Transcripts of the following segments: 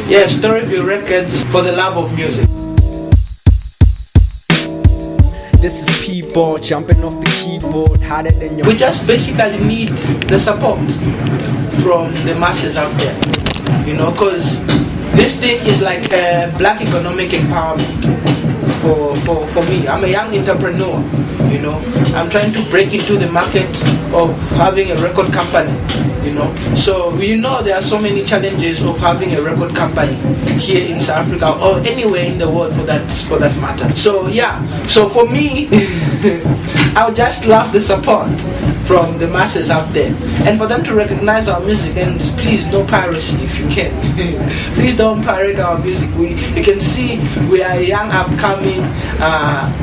Yeah, Storyville Records for the love of music. This is P-Ball jumping off the keyboard harder than your. We just basically need the support from the masses out there, because this thing is like black economic empowerment for me. I'm a young entrepreneur, I'm trying to break into the market of having a record company, So there are so many challenges of having a record company here in South Africa or anywhere in the world for that matter. So so for me, I would just love the support from the masses out there, and for them to recognize our music. And please, no piracy if you can. Please don't pirate our music. You can see we are a young upcoming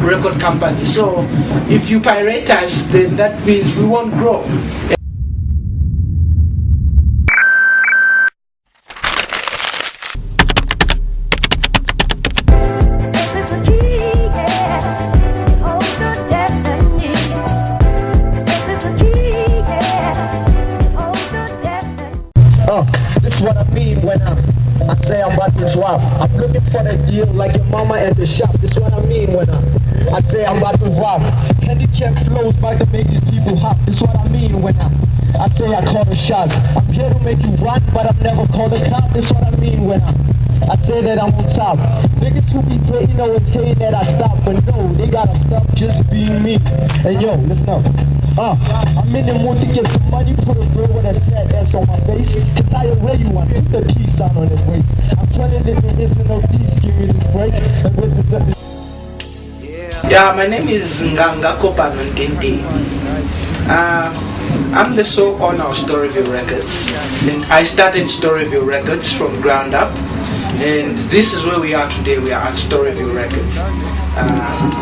record company. So if you pirate us, then that means we won't grow. This is what I mean when I say I'm about to drop. I'm looking for the deal like your mama at the shop. This is what I mean when I say I'm about to rock. Handicap flows about to make these people hop. This is what I mean when I say I call the shots. I'm here to make you rock, but I've never called a cop. This is what I mean when I say that I'm on top. Niggas who be hating and saying that I stop, but no, they gotta stop just being me. And yo, listen up. I'm in the mood to get some money, put a girl with a fat ass on my face. Cause I already want to put the peace out on his waist. I'm trying to live in this and no peace, give me this break. And with Yeah, my name is Nganga Kopanantente. I'm the sole owner of Storyville Records, and I started Storyville Records from ground up, and this is where we are today. We are at Storyville Records.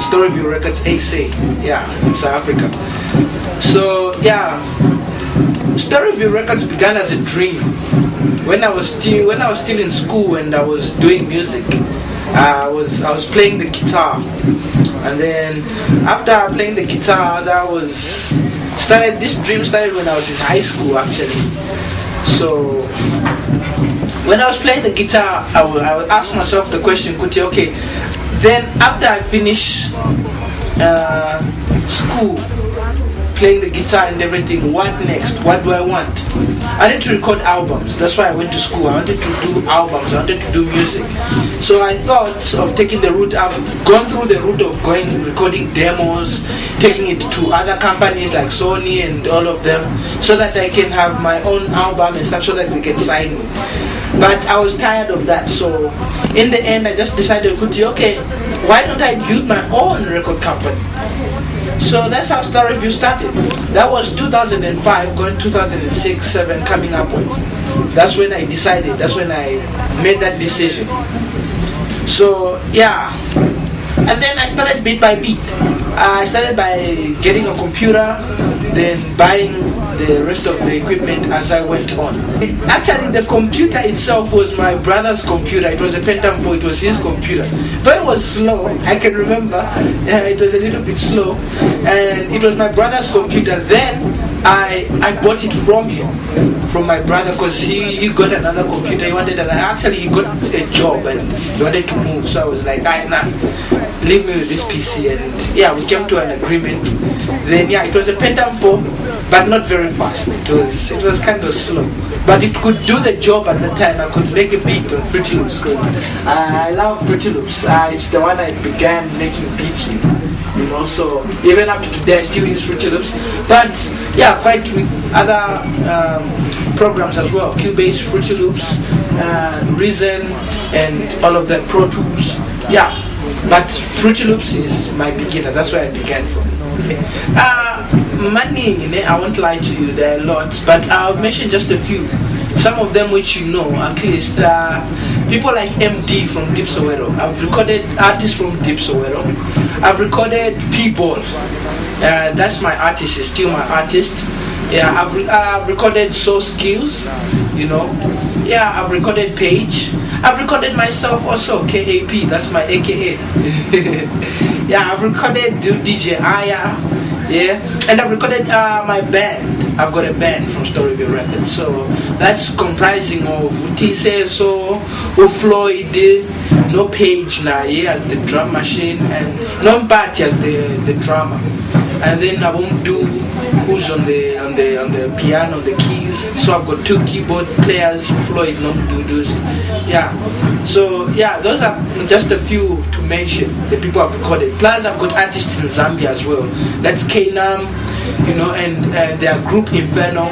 Storyville Records AC, in South Africa. So Storyville Records began as a dream. When I was still in school and I was doing music, I was playing the guitar, and then after playing the guitar, this dream started when I was in high school actually. So when I was playing the guitar, I would ask myself the question, okay, then after I finish school, playing the guitar and everything, what next? What do I want? I need to record albums. That's why I went to school. I wanted to do albums. I wanted to do music. So I thought of taking the route. I've gone through the route of recording demos, taking it to other companies like Sony and all of them, so that I can have my own album and stuff, so that they can sign me. But I was tired of that. So in the end, I just decided, okay, why don't I build my own record company? So that's how Storyville started. That was 2005, going 2006, 7, coming upwards. That's when I decided. That's when I made that decision. So and then I started bit by bit. I started by getting a computer, then buying the rest of the equipment as I went on. Actually, the computer itself was my brother's computer. It was a Pentium 4. It was his computer. But it was slow. I can remember. It was a little bit slow, and it was my brother's computer. Then I bought it from him, from my brother, because he got another computer. He wanted he got a job and he wanted to move. So I was like, leave me with this PC, and we came to an agreement. Then it was a Pentium 4, but not very fast. It was kind of slow, but it could do the job at the time. I could make a beat on Fruity Loops, because I love Fruity Loops. It's the one I began making beats with. So even up to today I still use Fruity Loops, but quite with other programs as well, Cubase, Fruity Loops, Reason, and all of them, Pro Tools. But Fruity Loops is my beginner. That's where I began from. Money, I won't lie to you, there are lots, but I'll mention just a few. Some of them which at least. People like MD from Deep Soweto. I've recorded artists from Deep Soweto. I've recorded P-Ball. That's my artist, is still my artist. I've recorded Soul Skills, I've recorded Page. I've recorded myself also, KAP, that's my AKA. I've recorded DJ Aya. Yeah, and I've recorded my band. I've got a band from Storyville Records, so that's comprising of Utise, so Floyd, no Page now, yeah, as the drum machine, and no Batty as the drummer, and then I won't do who's on the piano, the keys. So I've got 2 keyboard players, Floyd, no Dudus, yeah. So yeah, those are just a few to mention the people I've recorded. Plus I've got artists in Zambia as well. That's Kanam, you know, and their group Inferno.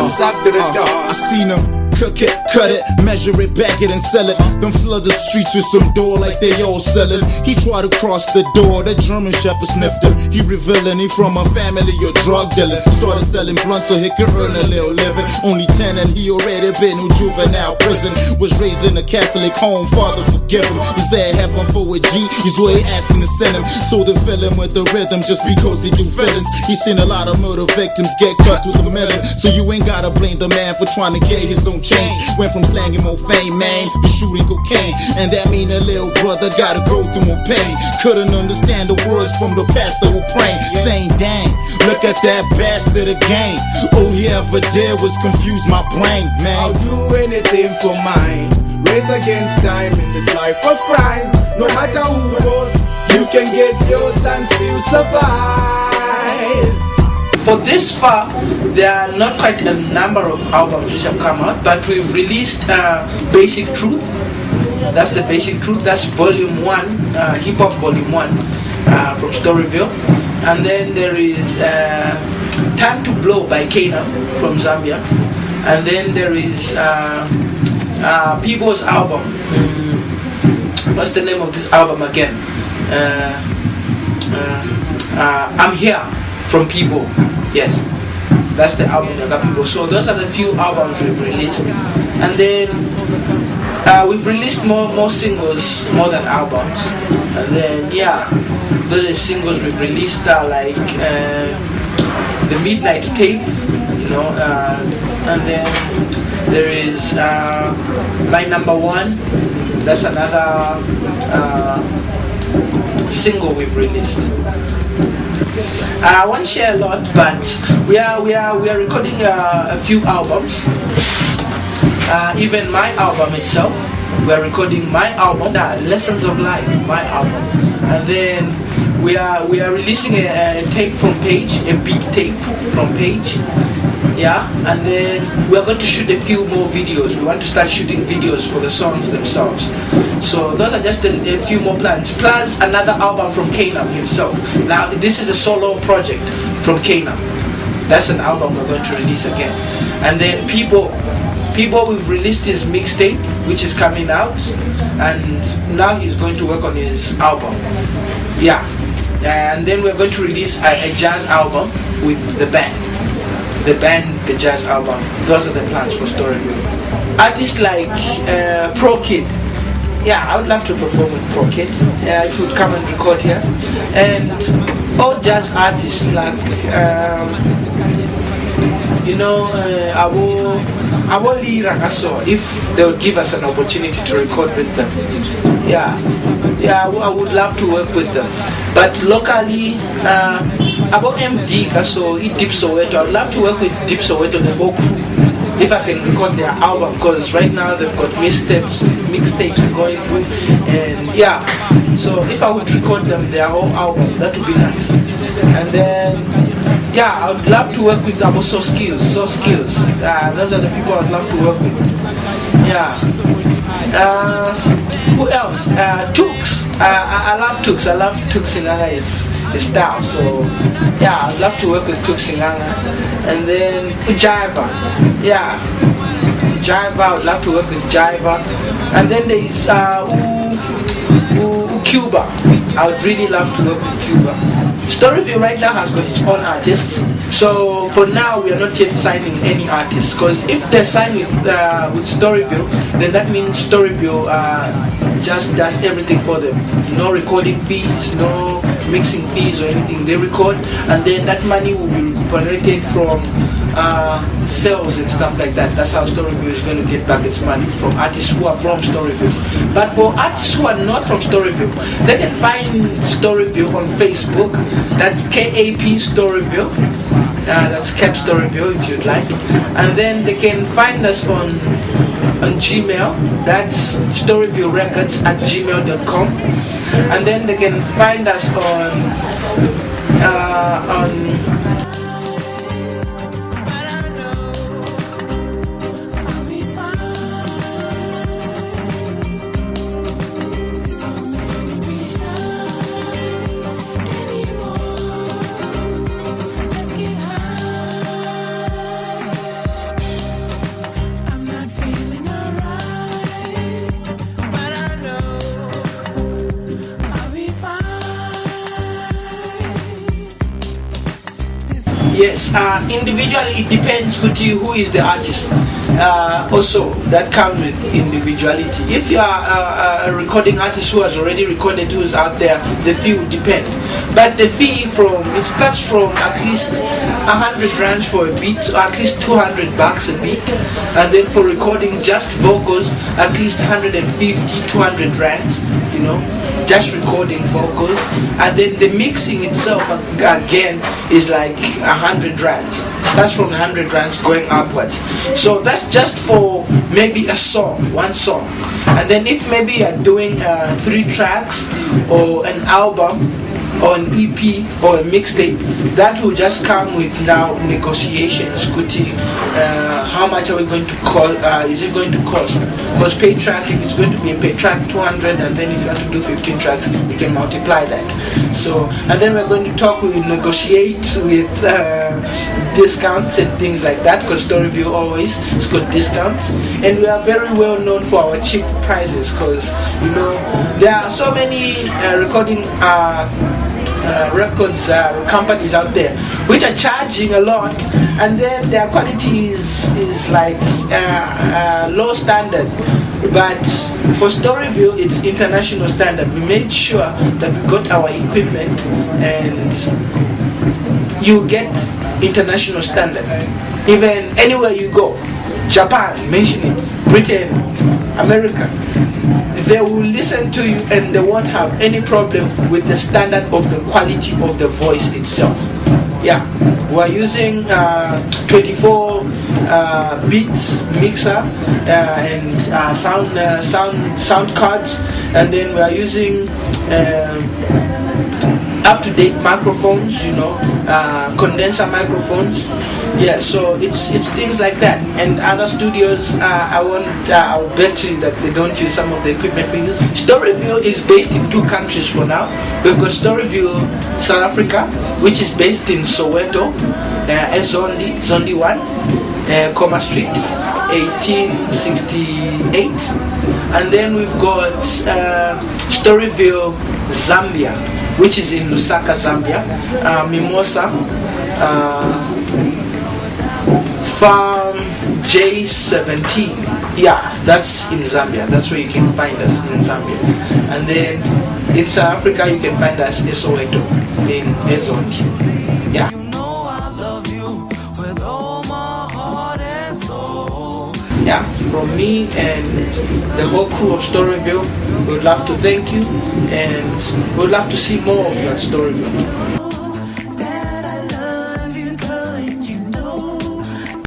I seen them cook it, cut it, measure it, bag it and sell it. Then flood the streets with some door like they all sellin'. He tried to cross the door, the German shepherd sniffed him. He revealing he from a family of drug dealing. Started selling blunts so he could earn a little living. Only 10 and he already been in juvenile prison. Was raised in a Catholic home, father forgive him. Was there heaven for a G, he's where he asking to send him. So they fill him with the rhythm just because he do villains. He seen a lot of murder victims get cut to the million. So you ain't gotta blame the man for trying to get his own change. Went from slanging more fame, man, to shooting cocaine. And that mean a little brother gotta go through more pain. Couldn't understand the words from the pastor who praying, saying, dang, look at that bastard again. All he ever did was confuse my brain, man. I'll do anything for mine. Race against time in this life of crime. No matter who goes, you can get yours and still survive. For this far, there are not quite a number of albums which have come out, but we've released Basic Truth. That's the Basic Truth. That's Volume 1, Hip Hop Volume 1 from Storyville. And then there is Time to Blow by Kana from Zambia. And then there is People's album. What's the name of this album again? I'm Here from People. Yes, that's the album I got People. So those are the few albums we've released. And then we've released more singles, more than albums. And then yeah, those singles we've released are like the Midnight Tape, you know, and then there is My Number One. That's another single we've released. I won't share a lot, but we are recording a few albums. Even my album itself, we are recording my album, Lessons of Life, my album, and then we are releasing a tape from Page, a big tape from Page. Yeah, and then we are going to shoot a few more videos. We want to start shooting videos for the songs themselves. So those are just a few more plans. Plus another album from Kana himself. Now this is a solo project from Kana. That's an album we're going to release again. And then People we've released his mixtape, which is coming out, and now he's going to work on his album. Yeah, and then we're going to release a jazz album with the band. The jazz album. Those are the plans for Storyville. Artists like Pro Kid. Yeah, I would love to perform with Pro Kid. If he would come and record here. And all jazz artists like Abo Lira Aso, if they would give us an opportunity to record with them. Yeah, I would love to work with them. But locally, Abo MD Aso, Deep Soweto, I would love to work with Deep Soweto, the whole crew. If I can record their album, because right now they've got mixtapes going through, and yeah, so if I would record them their whole album, that would be nice. And then yeah, I would love to work with Abo So Skills. Those are the people I'd love to work with. Yeah. Who else? Tux. I love Tux. I love Tux Singanga, his style. So yeah, I'd love to work with Tux Singanga. And then Jaiva. Yeah. Jaiva, I would love to work with Jaiva. And then there is Cuba. I would really love to work with Cuba. Storyville right now has got its own artists. So for now, we are not yet signing any artists, because if they sign with Storyville, then that means Storyville just does everything for them. No recording fees, no mixing fees or anything. They record, and then that money will be generated from sales and stuff like that. That's how Storyville is going to get back its money from artists who are from Storyville. But for artists who are not from Storyville, they can find Storyville on Facebook. That's KAP Storyville. That's Cap Storyville if you'd like. And then they can find us on Gmail. That's storyvillerecords@gmail.com. And then they can find us on yes, individually it depends who is the artist. Also, that comes with individuality. If you are a recording artist who has already recorded, who is out there, the fee will depend. But the fee it starts from at least 100 rands for a beat, or at least 200 bucks a beat, and then for recording just vocals, at least 150, 200 rands. You know, just recording vocals, and then the mixing itself again is like 100 rands. Starts from 100 rands going upwards. So that's just for maybe a song, one song. And then if maybe you're doing 3 tracks or an album or an EP or a mixtape, that will just come with now negotiations. How much are we going to cost? Is it going to cost? Because paid track, if it's going to be a paid track, 200, and then if you have to do 15 tracks, you can multiply that. So, and then we're going to negotiate with discounts and things like that, because Storyville always has got discounts, and we are very well known for our cheap prices, because you know there are so many recording records companies out there which are charging a lot, and then their quality is like low standard. But for Storyville, it's international standard. We made sure that we got our equipment, and you get international standard. Even anywhere you go, Japan, mention it, Britain, America, they will listen to you and they won't have any problem with the standard of the quality of the voice itself. Yeah, we're using 24 bits mixer and sound cards, and then we are using up-to-date microphones, you know, condenser microphones. Yeah, so it's things like that. And other studios, I'll bet you that they don't use some of the equipment we use. Storyville is based in 2 countries for now. We've got Storyville South Africa, which is based in Soweto, Zondi 1, Coma Street, 1868. And then we've got Storyville Zambia, which is in Lusaka, Zambia, Mimosa, Farm J17. Yeah, that's in Zambia. That's where you can find us, in Zambia. And then in South Africa, you can find us in Soweto, in Zondi. Yeah. Yeah, from me and the whole crew of Storyville, we would love to thank you, and we would love to see more of you at Storyville.